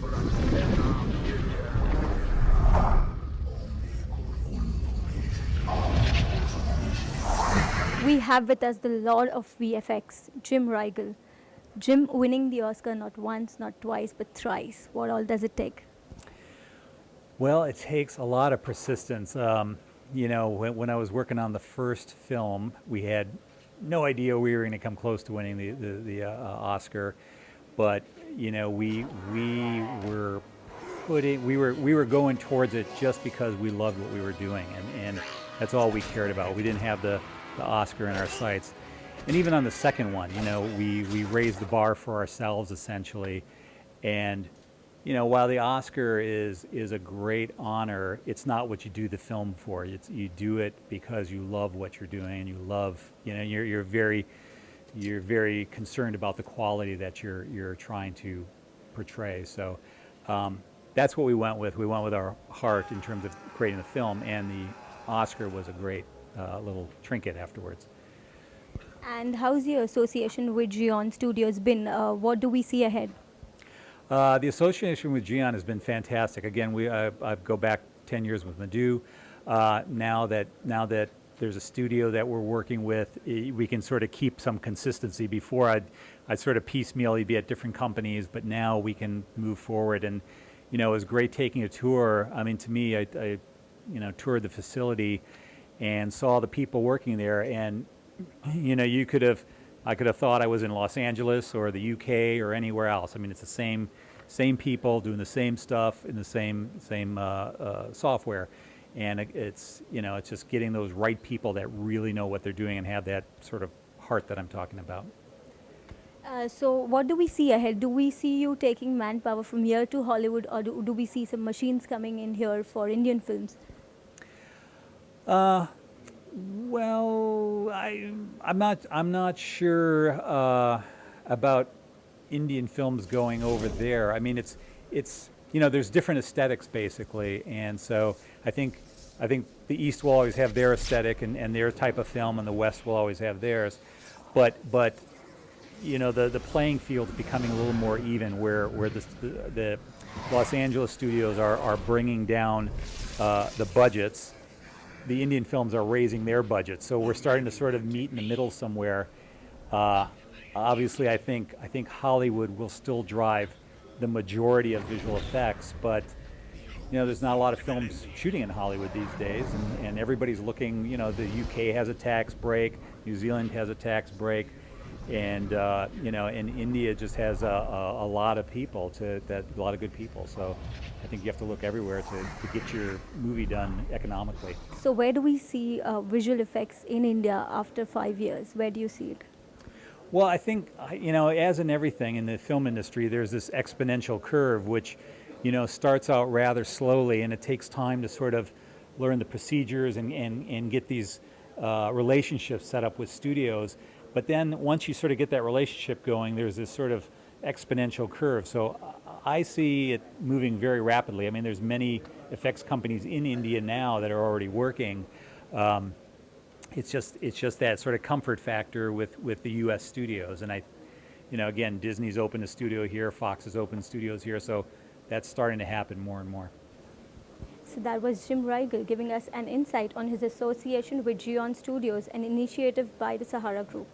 We have with us the Lord of VFX, Jim Rygiel. Jim winning the Oscar not once, not twice, but thrice. What all does it take? Well, it takes a lot of persistence. When I was working on the first film, we had no idea we were going to come close to winning the Oscar, but we were we were going towards it just because we loved what we were doing, and that's all we cared about. We didn't have the Oscar in our sights, and even on the second one, we raised the bar for ourselves essentially, and while the Oscar is a great honor, it's not what you do the film for. You do it because you love what you're doing, and you love, you're very concerned about the quality that you're trying to portray. So that's what we went with. We went with our heart in terms of creating the film, and the Oscar was a great little trinket afterwards. And how's your association with Gion Studios been? What do we see ahead? The association with Gion has been fantastic. Again, I go back 10 years with Madhu. Now that there's a studio that we're working with, we can sort of keep some consistency. Before I'd sort of piecemeal, be at different companies, but now we can move forward. And it was great taking a tour. I mean, to me, I toured the facility and saw the people working there, and I could have thought I was in Los Angeles or the UK or anywhere else. I mean, it's the same people doing the same stuff in the same software, and it's just getting those right people that really know what they're doing and have that sort of heart that I'm talking about. So what do we see ahead? Do we see you taking manpower from here to Hollywood, or do we see some machines coming in here for Indian films? Well, I'm not sure about Indian films going over there. I mean, it's there's different aesthetics basically, and so I think the East will always have their aesthetic and their type of film, and the West will always have theirs. But the playing field is becoming a little more even, where the Los Angeles studios are bringing down the budgets. The Indian films are raising their budgets, so we're starting to sort of meet in the middle somewhere. Obviously, I think Hollywood will still drive the majority of visual effects, but there's not a lot of films shooting in Hollywood these days, and everybody's looking. The UK has a tax break, New Zealand has a tax break, and and India just has a lot of people a lot of good people. So I think you have to look everywhere to get your movie done economically. So where do we see visual effects in India after 5 years? Where do you see it? Well, I think as in everything in the film industry, there's this exponential curve which starts out rather slowly, and it takes time to sort of learn the procedures and get these relationships set up with studios. But then once you sort of get that relationship going, there's this sort of exponential curve. So I see it moving very rapidly. I mean, there's many effects companies in India now that are already working. It's just that sort of comfort factor with the U.S. studios. And again, Disney's opened a studio here, Fox has opened studios here, so that's starting to happen more and more. So that was Jim Rygiel giving us an insight on his association with Gion Studios, an initiative by the Sahara Group.